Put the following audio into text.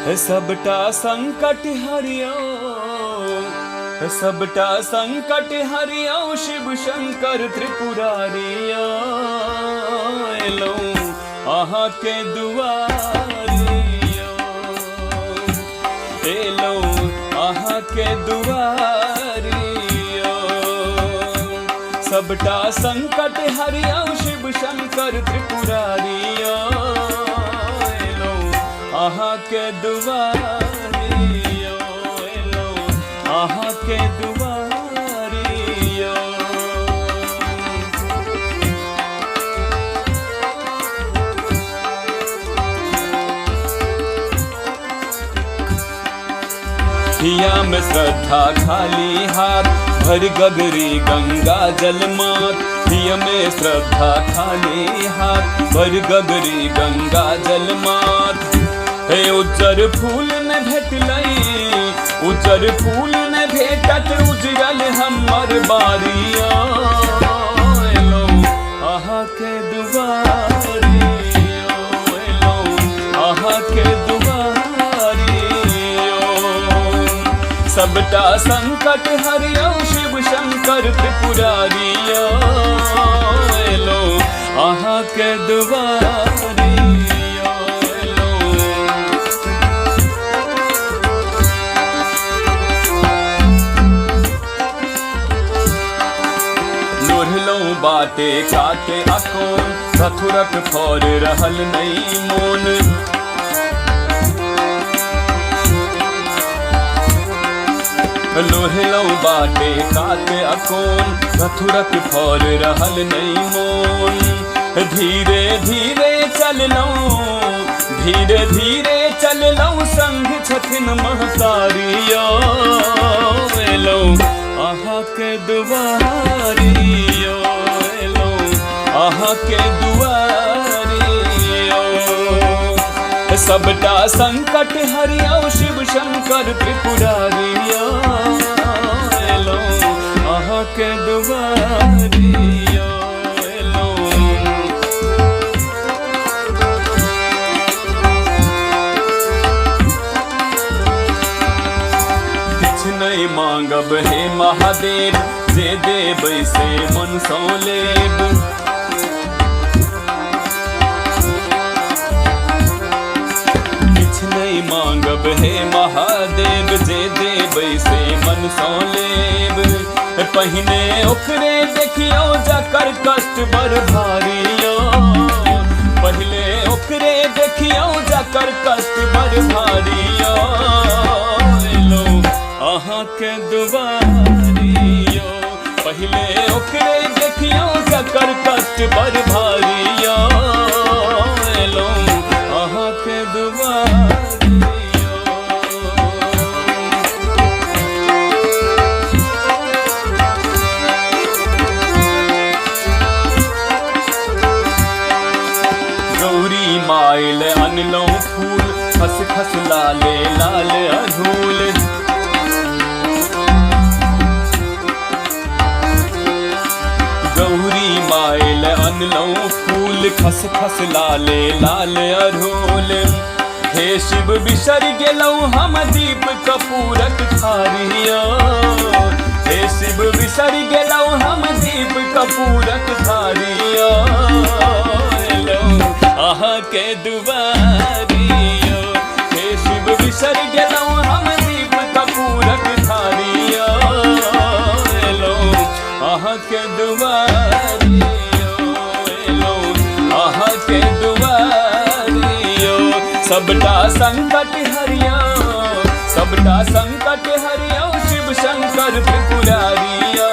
सबटा संकट हरियो, सबटा संकट हरियो, शिव शंकर त्रिपुरारिया एलो आहा के दुआरियो, एलो आहा के दुआरियो। सबटा संकट हरियो, शिव शंकर त्रिपुरारिया एलो आहा के दुआरियो, एलो आहा के दुआरियो। हिया में श्रद्धा खाली हाथ, भर गगरी गंगा जल मात। हिया में श्रद्धा खाली हाथ, भर गगरी गंगा जल मात। हे उज्जर फूल न भेटलई, उज्जर फूल न भेटत, उजरल हमर बारिया एलो आहा के दुआरियो, एलो आहा के दुआरियो। सबटा संकट हरियो, शिव शंकर त्रिपुरारिया एलो आहा के दुआरियो, एलो। लोढ़लो बाटे काटे अकोन, सथुरक फौर रहल नहीं मोन। लोढ़लो बाटे काटे अकोन, सथुरक फौर रहल नहीं मोन। धीरे धीरे चललो, धीरे धीरे चललो, संग छथिन महतारिया एलो आहा के दुआरियो, एलो आहा के दुआरियो। सबटा संकट हरियो, शिव शंकर त्रिपुरारिया एलो आहा के दुआरियो, एलो। किछ नहीं मांगब हे महादेव, जे देबै से मन सौ लेब। नहीं मांगब हे महादेव, जे देबै से मन सौ लेब। पहिने ओकरे देखियो, जकर कष्ट बड़ भारियो। पहले ओकरे देखियो, जकर कष्ट बड़ भारियो एलो आहा के दुआरियो। पहले ओकरे देखियो, जकर कष्ट बड़ भारियो एलो आहा के दुआरियो। गौरी माइल अनलो फूल, खस खस लाले लाल अधूल। गौरी माइल अनलो फूल, खस खस लाले लाल अधूल। हे शिव बिसर गेलौ हम दीप कपूरक थारिया, हे शिव बिसर गेलौ हम दीप कपूरक थारिया एलो आहा के दुआरियो। हे शिव बिसर गेलौ हम दीप कपूरक थारिया एलो आहा के दुआरियो, एलो आहा के दुआरियो। सबटा संकट हरियो, सबटा संकट हरियो, शिव शंकर त्रिपुरारिया